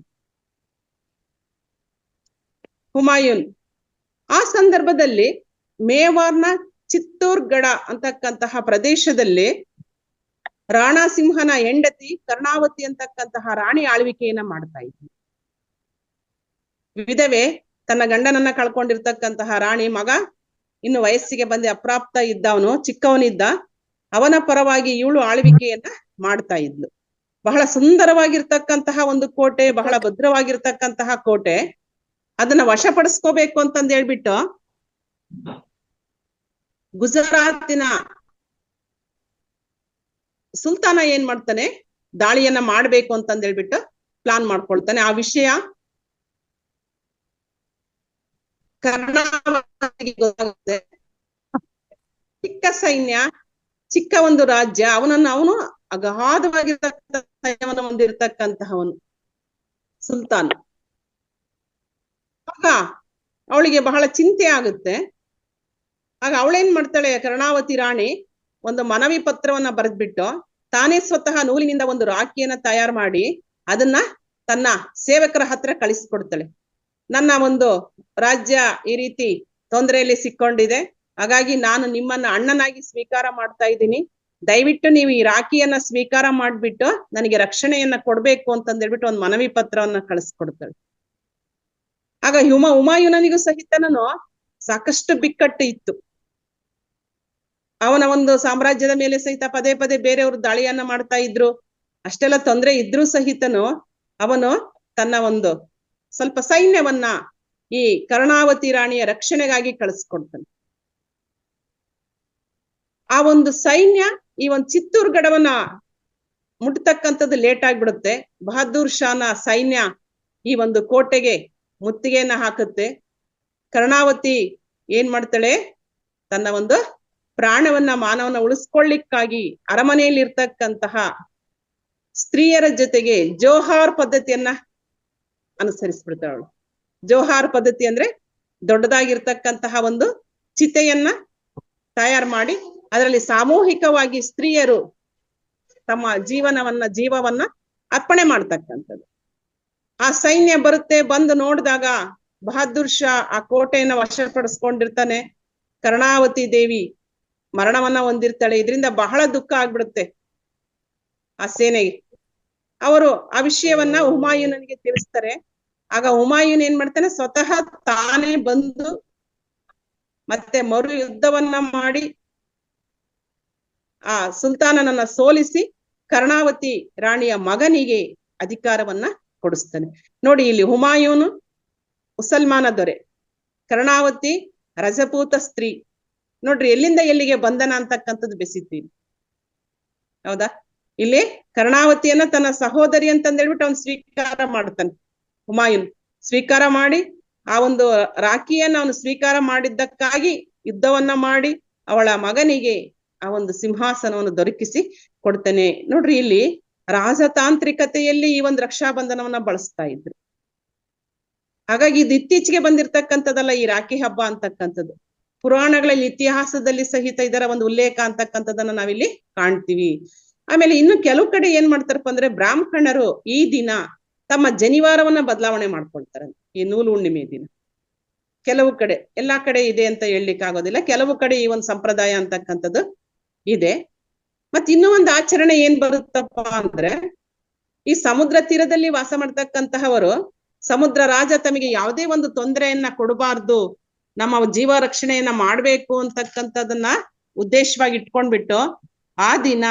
ಹುಮಾಯೂನ್ ಆ ಸಂದರ್ಭದಲ್ಲಿ ಮೇವಾರ್ನ ಚಿತ್ತೂರ್ಗಢ ಅಂತಕ್ಕಂತಹ ಪ್ರದೇಶದಲ್ಲಿ ರಾಣಾ ಸಿಂಹನ ಹೆಂಡತಿ ಕರ್ಣಾವತಿ ಅಂತಕ್ಕಂತಹ ರಾಣಿ ಆಳ್ವಿಕೆಯನ್ನ ಮಾಡ್ತಾ ಇದ್ವಿ. ವಿಧವೆ, ತನ್ನ ಗಂಡನನ್ನ ಕಳ್ಕೊಂಡಿರ್ತಕ್ಕಂತಹ ರಾಣಿ ಮಗ ಇನ್ನು ವಯಸ್ಸಿಗೆ ಬಂದು ಅಪ್ರಾಪ್ತ ಇದ್ದವನು, ಚಿಕ್ಕವನಿದ್ದ, ಅವನ ಪರವಾಗಿ ಇವಳು ಆಳ್ವಿಕೆಯನ್ನ ಮಾಡ್ತಾ ಇದ್ಲು. ಬಹಳ ಸುಂದರವಾಗಿರ್ತಕ್ಕಂತಹ ಒಂದು ಕೋಟೆ, ಬಹಳ ಭದ್ರವಾಗಿರ್ತಕ್ಕಂತಹ ಕೋಟೆ. ಅದನ್ನ ವಶಪಡಿಸ್ಕೋಬೇಕು ಅಂತಂದ್ ಹೇಳ್ಬಿಟ್ಟು ಗುಜರಾತಿನ ಸುಲ್ತಾನ ಏನ್ ಮಾಡ್ತಾನೆ, ದಾಳಿಯನ್ನ ಮಾಡ್ಬೇಕು ಅಂತಂದ್ ಹೇಳ್ಬಿಟ್ಟು ಪ್ಲಾನ್ ಮಾಡ್ಕೊಳ್ತಾನೆ. ಆ ವಿಷಯ ಕರ್ನಾಟಕಕ್ಕೆ ಗೊತ್ತಾಗುತ್ತೆ. ಚಿಕ್ಕ ಸೈನ್ಯ, ಚಿಕ್ಕ ಒಂದು ರಾಜ್ಯ, ಅವನು ಅಗಾಧವಾಗಿರ್ತಕ್ಕಂಥ ಸೈನ್ಯವನ್ನು ಹೊಂದಿರತಕ್ಕಂತಹವನು ಸುಲ್ತಾನ್. ಆಗ ಅವಳಿಗೆ ಬಹಳ ಚಿಂತೆ ಆಗುತ್ತೆ. ಆಗ ಅವಳೇನ್ ಮಾಡ್ತಾಳೆ, ಕರ್ಣಾವತಿ ರಾಣಿ ಒಂದು ಮನವಿ ಪತ್ರವನ್ನ ಬರೆದ್ಬಿಟ್ಟು ತಾನೇ ಸ್ವತಃ ನೂಲಿನಿಂದ ಒಂದು ರಾಖಿಯನ್ನ ತಯಾರು ಮಾಡಿ ಅದನ್ನ ತನ್ನ ಸೇವಕರ ಹತ್ರ ಕಳಿಸ್ಕೊಡ್ತಾಳೆ. ನನ್ನ ಒಂದು ರಾಜ್ಯ ಈ ರೀತಿ ತೊಂದರೆಯಲ್ಲಿ ಸಿಕ್ಕೊಂಡಿದೆ, ಹಾಗಾಗಿ ನಾನು ನಿಮ್ಮನ್ನ ಅಣ್ಣನಾಗಿ ಸ್ವೀಕಾರ ಮಾಡ್ತಾ ಇದ್ದೀನಿ, ದಯವಿಟ್ಟು ನೀವು ಈ ರಾಖಿಯನ್ನ ಸ್ವೀಕಾರ ಮಾಡ್ಬಿಟ್ಟು ನನಗೆ ರಕ್ಷಣೆಯನ್ನ ಕೊಡ್ಬೇಕು ಅಂತಂದೇಳ್ಬಿಟ್ಟು ಒಂದು ಮನವಿ ಪತ್ರವನ್ನ ಕಳಿಸ್ಕೊಡ್ತಾಳೆ. ಆಗ ಹುಮಾಯೂನನಿಗೂ ಸಹಿತನೂ ಸಾಕಷ್ಟು ಬಿಕ್ಕಟ್ಟು ಇತ್ತು. ಅವನ ಒಂದು ಸಾಮ್ರಾಜ್ಯದ ಮೇಲೆ ಸಹಿತ ಪದೇ ಪದೇ ಬೇರೆಯವರು ದಾಳಿಯನ್ನ ಮಾಡ್ತಾ ಇದ್ರು. ಅಷ್ಟೆಲ್ಲ ತೊಂದರೆ ಇದ್ರೂ ಸಹಿತನು ಅವನು ತನ್ನ ಒಂದು ಸ್ವಲ್ಪ ಸೈನ್ಯವನ್ನ ಈ ಕರ್ಣಾವತಿ ರಾಣಿಯ ರಕ್ಷಣೆಗಾಗಿ ಕಳಿಸ್ಕೊಡ್ತಾನೆ. ಆ ಒಂದು ಸೈನ್ಯ ಈ ಒಂದು ಚಿತ್ತೂರ್ ಗಡವನ್ನ ಮುಟ್ತಕ್ಕಂಥದ್ದು ಲೇಟ್ ಆಗ್ಬಿಡುತ್ತೆ. ಬಹದ್ದೂರ್ ಶಾನ ಸೈನ್ಯ ಈ ಒಂದು ಕೋಟೆಗೆ ಮುತ್ತಿಗೆಯನ್ನ ಹಾಕುತ್ತೆ. ಕರ್ಣಾವತಿ ಏನ್ ಮಾಡ್ತಾಳೆ, ತನ್ನ ಒಂದು ಪ್ರಾಣವನ್ನ ಮಾನವನ ಉಳಿಸ್ಕೊಳ್ಳಿಕ್ಕಾಗಿ ಅರಮನೆಯಲ್ಲಿ ಇರ್ತಕ್ಕಂತಹ ಸ್ತ್ರೀಯರ ಜೊತೆಗೆ ಜೋಹಾರ್ ಪದ್ಧತಿಯನ್ನ ಅನುಸರಿಸ್ಬಿಡ್ತಾಳು. ಜೋಹಾರ್ ಪದ್ಧತಿ ಅಂದ್ರೆ ದೊಡ್ಡದಾಗಿರ್ತಕ್ಕಂತಹ ಒಂದು ಚಿತೆಯನ್ನ ತಯಾರು ಮಾಡಿ ಅದರಲ್ಲಿ ಸಾಮೂಹಿಕವಾಗಿ ಸ್ತ್ರೀಯರು ತಮ್ಮ ಜೀವವನ್ನ ಅರ್ಪಣೆ ಮಾಡ್ತಕ್ಕಂಥದ್ದು. ಆ ಸೈನ್ಯ ಬರುತ್ತೆ. ಬಂದು ನೋಡಿದಾಗ ಬಹದ್ದೂರ್ ಶಾ ಆ ಕೋಟೆಯನ್ನ ವಶಪಡಿಸ್ಕೊಂಡಿರ್ತಾನೆ. ಕರ್ಣಾವತಿ ದೇವಿ ಮರಣವನ್ನ ಹೊಂದಿರ್ತಾಳೆ. ಇದರಿಂದ ಬಹಳ ದುಃಖ ಆಗ್ಬಿಡುತ್ತೆ ಆ ಸೇನೆಗೆ. ಅವರು ಆ ವಿಷಯವನ್ನ ಹುಮಾಯೂನನಿಗೆ ತಿಳಿಸ್ತಾರೆ. ಆಗ ಹುಮಾಯೂನ್ ಏನ್ ಮಾಡ್ತಾನೆ, ಸ್ವತಃ ತಾನೇ ಬಂದು ಮತ್ತೆ ಮರು ಯುದ್ಧವನ್ನ ಮಾಡಿ ಆ ಸುಲ್ತಾನನನ್ನ ಸೋಲಿಸಿ ಕರ್ಣಾವತಿ ರಾಣಿಯ ಮಗನಿಗೆ ಅಧಿಕಾರವನ್ನ ಕೊಡಿಸ್ತಾನೆ. ನೋಡಿ, ಇಲ್ಲಿ ಹುಮಾಯೂನು ಮುಸಲ್ಮಾನ ದೊರೆ, ಕರ್ಣಾವತಿ ರಜಪೂತ ಸ್ತ್ರೀ. ನೋಡ್ರಿ ಎಲ್ಲಿಂದ ಎಲ್ಲಿಗೆ ಬಂಧನ ಅಂತಕ್ಕಂಥದ್ದು ಬೆಸಿತೀವಿ. ಹೌದಾ? ಇಲ್ಲಿ ಕರ್ಣಾವತಿಯನ್ನ ತನ್ನ ಸಹೋದರಿ ಅಂತಂದೇಳ್ಬಿಟ್ಟು ಅವ್ನು ಸ್ವೀಕಾರ ಮಾಡ್ತಾನೆ. ಹುಮಾಯೂನ್ ಸ್ವೀಕಾರ ಮಾಡಿ ಆ ಒಂದು ರಾಖಿಯನ್ನ ಅವನು ಸ್ವೀಕಾರ ಮಾಡಿದ್ದಕ್ಕಾಗಿ ಯುದ್ಧವನ್ನ ಮಾಡಿ ಅವಳ ಮಗನಿಗೆ ಆ ಒಂದು ಸಿಂಹಾಸನವನ್ನು ದೊರಕಿಸಿ ಕೊಡ್ತಾನೆ. ನೋಡ್ರಿ, ಇಲ್ಲಿ ರಾಜತಾಂತ್ರಿಕತೆಯಲ್ಲಿ ಈ ಒಂದು ರಕ್ಷಾಬಂಧನವನ್ನ ಬಳಸ್ತಾ ಇದ್ರು. ಹಾಗಾಗಿ ಇದು ಇತ್ತೀಚೆಗೆ ಬಂದಿರ್ತಕ್ಕಂಥದ್ದಲ್ಲ ಈ ರಾಖಿ ಹಬ್ಬ ಅಂತಕ್ಕಂಥದ್ದು. ಪುರಾಣಗಳಲ್ಲಿ, ಇತಿಹಾಸದಲ್ಲಿ ಸಹಿತ ಇದರ ಒಂದು ಉಲ್ಲೇಖ ಅಂತಕ್ಕಂಥದ್ದನ್ನ ನಾವಿಲ್ಲಿ ಕಾಣ್ತೀವಿ. ಆಮೇಲೆ ಇನ್ನು ಕೆಲವು ಕಡೆ ಏನ್ ಮಾಡ್ತಾರಪ್ಪ ಅಂದ್ರೆ, ಬ್ರಾಹ್ಮಣರು ಈ ದಿನ ತಮ್ಮ ಜನಿವಾರವನ್ನ ಬದಲಾವಣೆ ಮಾಡ್ಕೊಳ್ತಾರೆ ಈ ನೂಲು ಹುಣ್ಣಿಮೆ ದಿನ. ಕೆಲವು ಕಡೆ, ಎಲ್ಲಾ ಕಡೆ ಇದೆ ಅಂತ ಹೇಳಲಿಕ್ಕೆ ಆಗೋದಿಲ್ಲ, ಕೆಲವು ಕಡೆ ಈ ಒಂದು ಸಂಪ್ರದಾಯ ಅಂತಕ್ಕಂಥದ್ದು ಇದೆ. ಮತ್ ಇನ್ನೂ ಒಂದು ಆಚರಣೆ ಏನ್ ಬರುತ್ತಪ್ಪ ಅಂದ್ರೆ, ಈ ಸಮುದ್ರ ತೀರದಲ್ಲಿ ವಾಸ ಮಾಡ್ತಕ್ಕಂತಹವರು ಸಮುದ್ರ ರಾಜ ತಮಗೆ ಯಾವುದೇ ಒಂದು ತೊಂದರೆಯನ್ನ ಕೊಡಬಾರ್ದು, ನಮ್ಮ ಜೀವ ರಕ್ಷಣೆಯನ್ನ ಮಾಡ್ಬೇಕು ಅಂತಕ್ಕಂಥದನ್ನ ಉದ್ದೇಶವಾಗಿ ಇಟ್ಕೊಂಡ್ಬಿಟ್ಟು ಆ ದಿನ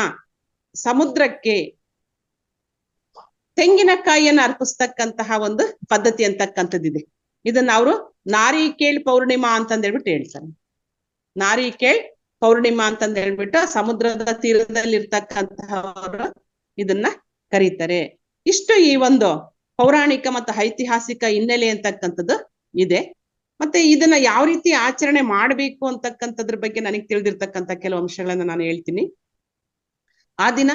ಸಮುದ್ರಕ್ಕೆ ತೆಂಗಿನಕಾಯಿಯನ್ನ ಅರ್ಪಿಸ್ತಕ್ಕಂತಹ ಒಂದು ಪದ್ಧತಿ ಅಂತಕ್ಕಂಥದ್ದಿದೆ. ಇದನ್ನ ಅವರು ನಾರಿಕೇಳ್ ಪೌರ್ಣಿಮಾ ಅಂತಂದ್ ಹೇಳ್ಬಿಟ್ಟು ಹೇಳ್ತಾರೆ. ನಾರಿಕೇಳ್ ಪೌರ್ಣಿಮಾ ಅಂತಂದ್ ಹೇಳ್ಬಿಟ್ಟು ಸಮುದ್ರದ ತೀರದಲ್ಲಿ ಇರ್ತಕ್ಕಂತಹವರು ಇದನ್ನ ಕರೀತಾರೆ. ಇಷ್ಟು ಈ ಒಂದು ಪೌರಾಣಿಕ ಮತ್ತು ಐತಿಹಾಸಿಕ ಹಿನ್ನೆಲೆ ಅಂತಕ್ಕಂಥದ್ದು ಇದೆ. ಮತ್ತೆ ಇದನ್ನ ಯಾವ ರೀತಿ ಆಚರಣೆ ಮಾಡ್ಬೇಕು ಅಂತಕ್ಕಂಥದ್ರ ಬಗ್ಗೆ ನನಗೆ ತಿಳಿದಿರ್ತಕ್ಕಂಥ ಕೆಲವು ಅಂಶಗಳನ್ನ ನಾನು ಹೇಳ್ತೀನಿ. ಆ ದಿನ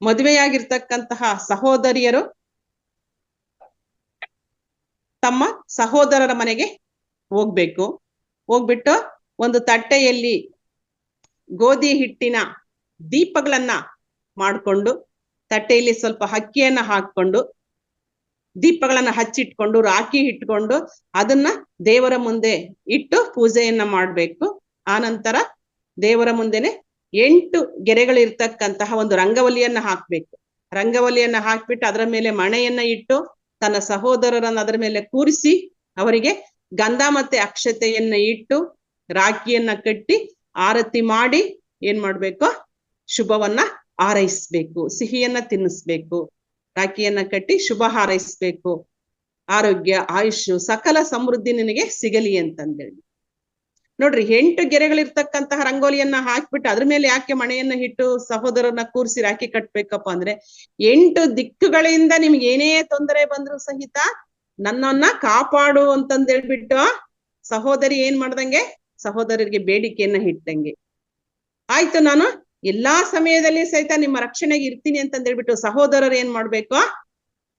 ಮದುವೆಯಾಗಿರ್ತಕ್ಕಂತಹ ಸಹೋದರಿಯರು ತಮ್ಮ ಸಹೋದರರ ಮನೆಗೆ ಹೋಗ್ಬೇಕು. ಹೋಗ್ಬಿಟ್ಟು ಒಂದು ತಟ್ಟೆಯಲ್ಲಿ ಗೋಧಿ ಹಿಟ್ಟಿನ ದೀಪಗಳನ್ನ ಮಾಡ್ಕೊಂಡು, ತಟ್ಟೆಯಲ್ಲಿ ಸ್ವಲ್ಪ ಅಕ್ಕಿಯನ್ನ ಹಾಕೊಂಡು, ದೀಪಗಳನ್ನ ಹಚ್ಚಿಟ್ಕೊಂಡು, ರಾಖಿ ಇಟ್ಕೊಂಡು ಅದನ್ನ ದೇವರ ಮುಂದೆ ಇಟ್ಟು ಪೂಜೆಯನ್ನ ಮಾಡ್ಬೇಕು. ಆ ನಂತರ ದೇವರ ಮುಂದೆನೆ 8 ಗೆರೆಗಳಿರ್ತಕ್ಕಂತಹ ಒಂದು ರಂಗವಲಿಯನ್ನ ಹಾಕ್ಬೇಕು. ರಂಗವಲಿಯನ್ನ ಹಾಕ್ಬಿಟ್ಟು ಅದರ ಮೇಲೆ ಮಣೆಯನ್ನ ಇಟ್ಟು ತನ್ನ ಸಹೋದರರನ್ನ ಅದರ ಮೇಲೆ ಕೂರಿಸಿ ಅವರಿಗೆ ಗಂಧ ಮತ್ತೆ ಅಕ್ಷತೆಯನ್ನ ಇಟ್ಟು ರಾಖಿಯನ್ನ ಕಟ್ಟಿ ಆರತಿ ಮಾಡಿ ಏನ್ ಮಾಡ್ಬೇಕು, ಶುಭವನ್ನ ಹಾರೈಸ್ಬೇಕು, ಸಿಹಿಯನ್ನ ತಿನ್ನಿಸ್ಬೇಕು. ರಾಖಿಯನ್ನ ಕಟ್ಟಿ ಶುಭ ಹಾರೈಸ್ಬೇಕು. ಆರೋಗ್ಯ, ಆಯುಷ್, ಸಕಲ ಸಮೃದ್ಧಿ ನಿನಗೆ ಸಿಗಲಿ ಅಂತಂದೇಳಿ. ನೋಡ್ರಿ, 8 ಗೆರೆಗಳಿರ್ತಕ್ಕಂತಹ ರಂಗೋಲಿಯನ್ನ ಹಾಕ್ಬಿಟ್ಟು ಅದ್ರ ಮೇಲೆ ಯಾಕೆ ಮಣೆಯನ್ನ ಇಟ್ಟು ಸಹೋದರನ್ನ ಕೂರಿಸಿ ರಾಖಿ ಕಟ್ಬೇಕಪ್ಪ ಅಂದ್ರೆ, 8 ದಿಕ್ಕುಗಳಿಂದ ನಿಮ್ಗೆ ಏನೇ ತೊಂದರೆ ಬಂದ್ರು ಸಹಿತ ನನ್ನನ್ನ ಕಾಪಾಡು ಅಂತಂದೇಳ್ಬಿಟ್ಟು ಸಹೋದರಿ ಏನ್ ಮಾಡ್ದಂಗೆ, ಸಹೋದರರಿಗೆ ಬೇಡಿಕೆಯನ್ನ ಇಟ್ಟಂಗೆ. ಆಯ್ತು, ನಾನು ಎಲ್ಲಾ ಸಮಯದಲ್ಲಿ ಸಹಿತ ನಿಮ್ಮ ರಕ್ಷಣೆಗೆ ಇರ್ತೀನಿ ಅಂತಂದ್ ಹೇಳ್ಬಿಟ್ಟು ಸಹೋದರರು ಏನ್ ಮಾಡ್ಬೇಕು,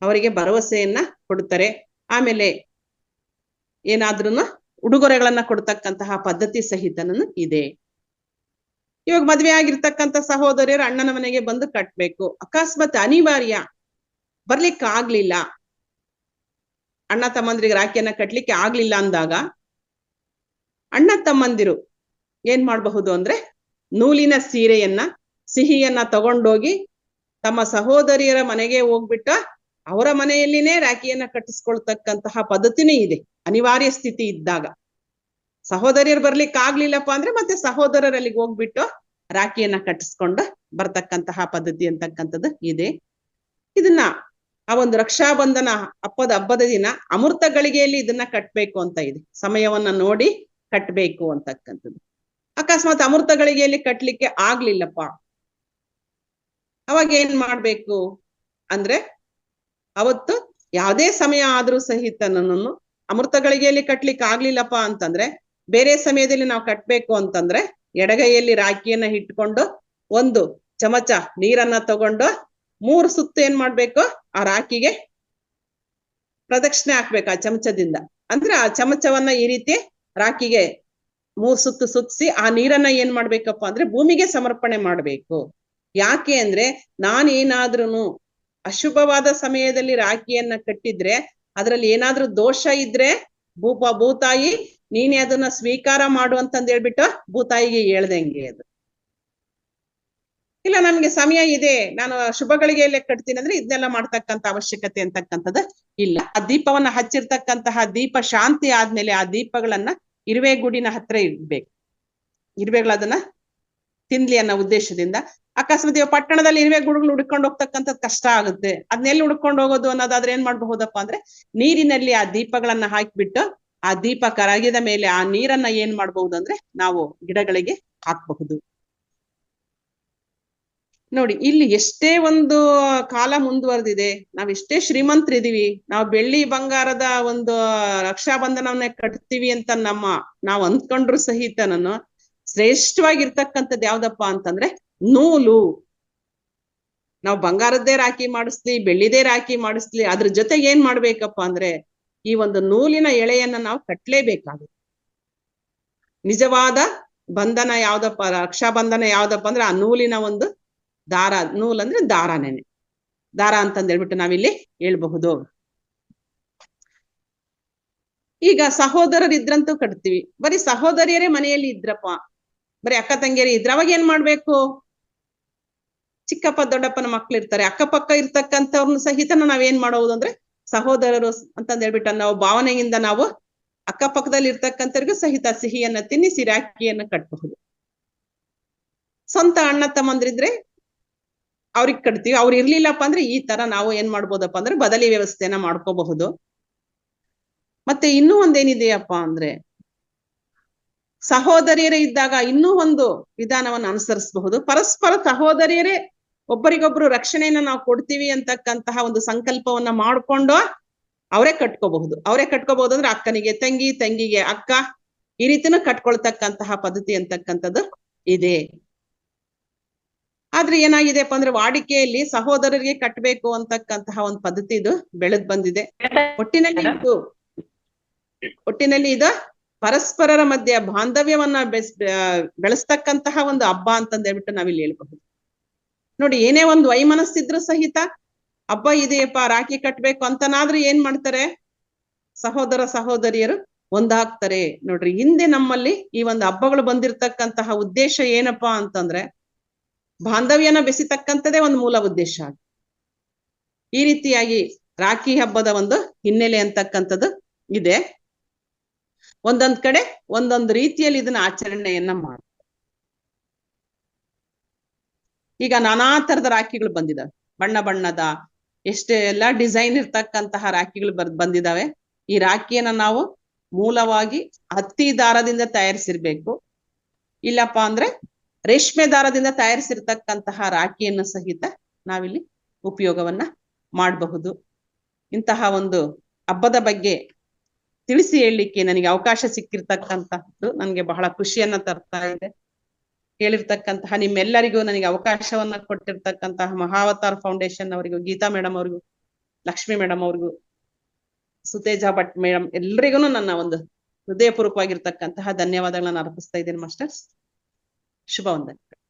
ಅವರಿಗೆ ಭರವಸೆಯನ್ನ ಕೊಡ್ತಾರೆ. ಆಮೇಲೆ ಏನಾದ್ರೂ ಉಡುಗೊರೆಗಳನ್ನ ಕೊಡ್ತಕ್ಕಂತಹ ಪದ್ಧತಿ ಸಹಿತನೂ ಇದೆ. ಇವಾಗ ಮದ್ವೆ ಆಗಿರ್ತಕ್ಕಂಥ ಸಹೋದರಿಯರು ಅಣ್ಣನ ಮನೆಗೆ ಬಂದು ಕಟ್ಬೇಕು. ಅಕಸ್ಮಾತ್ ಅನಿವಾರ್ಯ ಬರ್ಲಿಕ್ಕೆ ಆಗ್ಲಿಲ್ಲ, ಅಣ್ಣ ತಮ್ಮಂದಿರಿಗೆ ರಾಖಿಯನ್ನ ಕಟ್ಲಿಕ್ಕೆ ಆಗ್ಲಿಲ್ಲ ಅಂದಾಗ ಅಣ್ಣ ತಮ್ಮಂದಿರು ಏನ್ ಮಾಡಬಹುದು ಅಂದ್ರೆ ನೂಲಿನ ಸೀರೆಯನ್ನ ಸಿಹಿಯನ್ನ ತಗೊಂಡೋಗಿ ತಮ್ಮ ಸಹೋದರಿಯರ ಮನೆಗೆ ಹೋಗ್ಬಿಟ್ಟು ಅವರ ಮನೆಯಲ್ಲಿನೇ ರಾಖಿಯನ್ನ ಕಟ್ಟಿಸ್ಕೊಳ್ತಕ್ಕಂತಹ ಪದ್ಧತಿನೇ ಇದೆ. ಅನಿವಾರ್ಯ ಸ್ಥಿತಿ ಇದ್ದಾಗ ಸಹೋದರಿಯರು ಬರ್ಲಿಕ್ಕೆ ಆಗ್ಲಿಲ್ಲಪ್ಪ ಅಂದ್ರೆ ಮತ್ತೆ ಸಹೋದರರಲ್ಲಿಗೆ ಹೋಗ್ಬಿಟ್ಟು ರಾಖಿಯನ್ನ ಕಟ್ಟಿಸ್ಕೊಂಡು ಬರ್ತಕ್ಕಂತಹ ಪದ್ಧತಿ ಅಂತಕ್ಕಂಥದ್ದು ಇದೆ. ಇದನ್ನ ಆ ಒಂದು ರಕ್ಷಾಬಂಧನ ಹಬ್ಬದ ದಿನ ಅಮೃತ ಗಳಿಗೆಯಲ್ಲಿ ಇದನ್ನ ಕಟ್ಬೇಕು ಅಂತ ಇದೆ. ಸಮಯವನ್ನ ನೋಡಿ ಕಟ್ಬೇಕು ಅಂತಕ್ಕಂಥದ್ದು. ಅಕಸ್ಮಾತ್ ಅಮೃತ ಗಳಿಗೆಯಲ್ಲಿ ಕಟ್ಲಿಕ್ಕೆ ಆಗ್ಲಿಲ್ಲಪ್ಪ, ಅವಾಗ ಏನ್ ಮಾಡ್ಬೇಕು ಅಂದ್ರೆ ಅವತ್ತು ಯಾವುದೇ ಸಮಯ ಆದ್ರೂ ಸಹಿತ ನನ್ನನ್ನು ಅಮೃತ ಗಳಿಗೆಯಲ್ಲಿ ಕಟ್ಲಿಕ್ಕೆ ಆಗ್ಲಿಲ್ಲಪ್ಪ ಅಂತಂದ್ರೆ ಬೇರೆ ಸಮಯದಲ್ಲಿ ನಾವು ಕಟ್ಬೇಕು ಅಂತಂದ್ರೆ ಎಡಗೈಯಲ್ಲಿ ರಾಖಿಯನ್ನ ಇಟ್ಕೊಂಡು ಒಂದು ಚಮಚ ನೀರನ್ನ ತಗೊಂಡು 3 ಸುತ್ತು ಏನ್ ಮಾಡ್ಬೇಕು, ಆ ರಾಖಿಗೆ ಪ್ರದಕ್ಷಿಣೆ ಹಾಕ್ಬೇಕು ಆ ಚಮಚದಿಂದ. ಅಂದ್ರೆ ಆ ಚಮಚವನ್ನ ಈ ರೀತಿ ರಾಖಿಗೆ 3 ಸುತ್ತು ಸುತ್ತಿಸಿ ಆ ನೀರನ್ನ ಏನ್ ಮಾಡ್ಬೇಕಪ್ಪ ಅಂದ್ರೆ ಭೂಮಿಗೆ ಸಮರ್ಪಣೆ ಮಾಡ್ಬೇಕು. ಯಾಕೆ ಅಂದ್ರೆ ನಾನೇನಾದ್ರೂ ಅಶುಭವಾದ ಸಮಯದಲ್ಲಿ ರಾಖಿಯನ್ನ ಕಟ್ಟಿದ್ರೆ ಅದ್ರಲ್ಲಿ ಏನಾದ್ರೂ ದೋಷ ಇದ್ರೆ ಭೂತಾಯಿ ನೀನೇ ಅದನ್ನ ಸ್ವೀಕಾರ ಮಾಡು ಅಂತಂದ್ ಹೇಳ್ಬಿಟ್ಟು ಭೂತಾಯಿಗೆ ಹೇಳ್ದಂಗೆ ಅದು. ಇಲ್ಲ ನಮ್ಗೆ ಸಮಯ ಇದೆ, ನಾನು ಶುಭಗಳಿಗೆಯಲ್ಲೇ ಕಟ್ತೀನಿ ಅಂದ್ರೆ ಇದನ್ನೆಲ್ಲ ಮಾಡ್ತಕ್ಕಂಥ ಅವಶ್ಯಕತೆ ಅಂತಕ್ಕಂಥದ್ದು ಇಲ್ಲ. ಆ ದೀಪವನ್ನ ಹಚ್ಚಿರ್ತಕ್ಕಂತಹ ದೀಪ ಶಾಂತಿ ಆದ್ಮೇಲೆ ಆ ದೀಪಗಳನ್ನ ಇರುವೆ ಗೂಡಿನ ಹತ್ರ ಇಡ್ಬೇಕು. ಇರುವೆಗಳದನ್ನ ತಿನ್ಲಿ ಅನ್ನೋ ಉದ್ದೇಶದಿಂದ. ಅಕಸ್ಮಾತ್ ಪಟ್ಟಣದಲ್ಲಿ ಇರುವೆ ಗೂಡುಗಳು ಹುಡ್ಕೊಂಡು ಹೋಗ್ತಕ್ಕಂಥದ್ದು ಕಷ್ಟ ಆಗುತ್ತೆ. ಅದನ್ನೆಲ್ಲಿ ಹುಡ್ಕೊಂಡು ಹೋಗೋದು ಅನ್ನೋದಾದ್ರೆ ಏನ್ ಮಾಡ್ಬಹುದಪ್ಪ ಅಂದ್ರೆ ನೀರಿನಲ್ಲಿ ಆ ದೀಪಗಳನ್ನ ಹಾಕ್ಬಿಟ್ಟು ಆ ದೀಪ ಕರಗಿದ ಮೇಲೆ ಆ ನೀರನ್ನ ಏನ್ ಮಾಡ್ಬಹುದು ಅಂದ್ರೆ ನಾವು ಗಿಡಗಳಿಗೆ ಹಾಕ್ಬಹುದು. ನೋಡಿ ಇಲ್ಲಿ ಎಷ್ಟೇ ಒಂದು ಕಾಲ ಮುಂದುವರೆದಿದೆ, ನಾವೆಷ್ಟೇ ಶ್ರೀಮಂತರಿದೀವಿ, ನಾವು ಬೆಳ್ಳಿ ಬಂಗಾರದ ಒಂದು ರಕ್ಷಾಬಂಧನವನ್ನ ಕಟ್ತೀವಿ ಅಂತ ನಾವು ಅಂದ್ಕೊಂಡ್ರು ಸಹಿತ ಶ್ರೇಷ್ಠವಾಗಿರ್ತಕ್ಕಂಥದ್ದು ಯಾವ್ದಪ್ಪ ಅಂತಂದ್ರೆ ನೂಲು. ನಾವು ಬಂಗಾರದ್ದೇ ರಾಖಿ ಮಾಡಿಸ್ಲಿ, ಬೆಳ್ಳಿದೇ ರಾಖಿ ಮಾಡಿಸ್ಲಿ, ಅದ್ರ ಜೊತೆಗೆ ಏನ್ ಮಾಡ್ಬೇಕಪ್ಪ ಅಂದ್ರೆ ಈ ಒಂದು ನೂಲಿನ ಎಳೆಯನ್ನ ನಾವು ಕಟ್ಲೇಬೇಕಾಗುತ್ತೆ. ನಿಜವಾದ ಬಂಧನ ಯಾವ್ದಪ್ಪ, ರಕ್ಷಾಬಂಧನ ಯಾವ್ದಪ್ಪ ಅಂದ್ರೆ ಆ ನೂಲಿನ ಒಂದು ದಾರ. ನೂಲಂದ್ರೆ ದಾರನೇನೆ, ದಾರ ಅಂತಂದ್ ಹೇಳ್ಬಿಟ್ಟು ನಾವಿಲ್ಲಿ ಹೇಳ್ಬಹುದು. ಈಗ ಸಹೋದರರಿದ್ರಂತೂ ಕಟ್ತೀವಿ, ಬರೀ ಸಹೋದರಿಯರೇ ಮನೆಯಲ್ಲಿ ಇದ್ರಪ್ಪ, ಬರೀ ಅಕ್ಕ ತಂಗಿಯರೇ ಇದ್ರ, ಅವಾಗ ಏನ್ ಮಾಡ್ಬೇಕು? ಚಿಕ್ಕಪ್ಪ ದೊಡ್ಡಪ್ಪನ ಮಕ್ಳು ಇರ್ತಾರೆ, ಅಕ್ಕಪಕ್ಕ ಇರ್ತಕ್ಕಂಥವ್ರನ್ನ ಸಹಿತ ನಾವೇನ್ ಮಾಡೋದು ಅಂದ್ರೆ ಸಹೋದರರು ಅಂತಂದ್ ಹೇಳ್ಬಿಟ್ಟು ನಾವು ಭಾವನೆಯಿಂದ ನಾವು ಅಕ್ಕಪಕ್ಕದಲ್ಲಿ ಇರ್ತಕ್ಕಂಥವ್ರಿಗೂ ಸಹಿತ ಸಿಹಿಯನ್ನ ತಿನ್ನಿಸಿ ರಾಖಿಯನ್ನ ಕಟ್ಟಬಹುದು. ಸ್ವಂತ ಅಣ್ಣ ತಮ್ಮಂದ್ರಿದ್ರೆ ಅವ್ರಿಗೆ ಕಟ್ತೀವಿ, ಅವ್ರು ಇರ್ಲಿಲ್ಲಪ್ಪ ಅಂದ್ರೆ ಈ ತರ ನಾವು ಏನ್ ಮಾಡ್ಬೋದಪ್ಪ ಅಂದ್ರೆ ಬದಲಿ ವ್ಯವಸ್ಥೆನ ಮಾಡ್ಕೋಬಹುದು. ಮತ್ತೆ ಇನ್ನೂ ಒಂದೇನಿದೆಯಪ್ಪ ಅಂದ್ರೆ ಸಹೋದರಿಯರೇ ಇದ್ದಾಗ ಇನ್ನೂ ಒಂದು ವಿಧಾನವನ್ನು ಅನುಸರಿಸಬಹುದು. ಪರಸ್ಪರ ಸಹೋದರಿಯರೇ ಒಬ್ಬರಿಗೊಬ್ರು ರಕ್ಷಣೆಯನ್ನ ನಾವು ಕೊಡ್ತೀವಿ ಅಂತಕ್ಕಂತಹ ಒಂದು ಸಂಕಲ್ಪವನ್ನ ಮಾಡ್ಕೊಂಡು ಅವರೇ ಕಟ್ಕೋಬಹುದು. ಅಂದ್ರೆ ಅಕ್ಕನಿಗೆ ತಂಗಿ, ತಂಗಿಗೆ ಅಕ್ಕ, ಈ ರೀತಿನೂ ಕಟ್ಕೊಳ್ತಕ್ಕಂತಹ ಪದ್ಧತಿ ಅಂತಕ್ಕಂಥದ್ದು ಇದೆ. ಆದ್ರೆ ಏನಾಗಿದೆಪ್ಪ ಅಂದ್ರೆ ವಾಡಿಕೆಯಲ್ಲಿ ಸಹೋದರರಿಗೆ ಕಟ್ಬೇಕು ಅಂತಕ್ಕಂತಹ ಒಂದು ಪದ್ಧತಿ ಇದು ಬೆಳೆದ್ ಬಂದಿದೆ. ಒಟ್ಟಿನಲ್ಲಿ ಇದು ಪರಸ್ಪರರ ಮಧ್ಯೆ ಬಾಂಧವ್ಯವನ್ನ ಬೆಳೆಸ್ತಕ್ಕಂತಹ ಒಂದು ಹಬ್ಬ ಅಂತಂದ್ ಹೇಳ್ಬಿಟ್ಟು ನಾವಿಲ್ಲಿ ಹೇಳ್ಬಹುದು. ನೋಡಿ, ಏನೇ ಒಂದು ವೈಮನಸ್ಸಿದ್ರು ಸಹಿತ ಹಬ್ಬ ಇದೆಯಪ್ಪ ರಾಖಿ ಕಟ್ಬೇಕು ಅಂತನಾದ್ರೂ ಏನ್ ಮಾಡ್ತಾರೆ, ಸಹೋದರ ಸಹೋದರಿಯರು ಒಂದಾಗ್ತಾರೆ. ನೋಡ್ರಿ, ಹಿಂದೆ ನಮ್ಮಲ್ಲಿ ಈ ಒಂದು ಹಬ್ಬಗಳು ಬಂದಿರತಕ್ಕಂತಹ ಉದ್ದೇಶ ಏನಪ್ಪಾ ಅಂತಂದ್ರೆ ಬಾಂಧವ್ಯನ ಬೆಸಿತಕ್ಕಂಥದ್ದೇ ಒಂದು ಮೂಲ ಉದ್ದೇಶ. ಈ ರೀತಿಯಾಗಿ ರಾಖಿ ಹಬ್ಬದ ಒಂದು ಹಿನ್ನೆಲೆ ಅಂತಕ್ಕಂಥದ್ದು ಇದೆ. ಒಂದೊಂದ್ ಕಡೆ ಒಂದೊಂದು ರೀತಿಯಲ್ಲಿ ಇದನ್ನ ಆಚರಣೆಯನ್ನ ಮಾಡ್ತಾರೆ. ಈಗ ನಾನಾ ತರದ ರಾಖಿಗಳು ಬಂದಿದಾವೆ, ಬಣ್ಣ ಬಣ್ಣದ ಎಷ್ಟೇ ಎಲ್ಲಾ ಡಿಸೈನ್ ಇರ್ತಕ್ಕಂತಹ ರಾಖಿಗಳು ಬಂದಿದಾವೆ. ಈ ರಾಖಿಯನ್ನ ನಾವು ಮೂಲವಾಗಿ ಹತ್ತಿ ದಾರದಿಂದ ತಯಾರಿಸಿರ್ಬೇಕು, ಇಲ್ಲಪ್ಪ ಅಂದ್ರೆ ರೇಷ್ಮೆ ದಾರದಿಂದ ತಯಾರಿಸಿರ್ತಕ್ಕಂತಹ ರಾಖಿಯನ್ನು ಸಹಿತ ನಾವಿಲ್ಲಿ ಉಪಯೋಗವನ್ನ ಮಾಡಬಹುದು. ಇಂತಹ ಒಂದು ಹಬ್ಬದ ಬಗ್ಗೆ ತಿಳಿಸಿ ಹೇಳಲಿಕ್ಕೆ ನನಗೆ ಅವಕಾಶ ಸಿಕ್ಕಿರ್ತಕ್ಕಂಥದ್ದು ನನಗೆ ಬಹಳ ಖುಷಿಯನ್ನ ತರ್ತಾ ಇದೆ. ಹೇಳಿರ್ತಕ್ಕಂತಹ ನಿಮ್ಮೆಲ್ಲರಿಗೂ ನನಗೆ ಅವಕಾಶವನ್ನ ಕೊಟ್ಟಿರ್ತಕ್ಕಂತಹ ಮಹಾವತಾರ್ ಫೌಂಡೇಶನ್ ಅವರಿಗೂ, ಗೀತಾ ಮೇಡಮ್ ಅವ್ರಿಗೂ, ಲಕ್ಷ್ಮಿ ಮೇಡಮ್ ಅವ್ರಿಗೂ, ಸುತೇಜಾ ಭಟ್ ಮೇಡಮ್ ಎಲ್ರಿಗೂ ನನ್ನ ಒಂದು ಹೃದಯಪೂರ್ವಕವಾಗಿರ್ತಕ್ಕಂತಹ ಧನ್ಯವಾದಗಳನ್ನ ಅರ್ಪಿಸ್ತಾ ಇದ್ದೇನೆ ಮಾಸ್ಟರ್ಸ್. ಶುಭ ವಂದನೆ.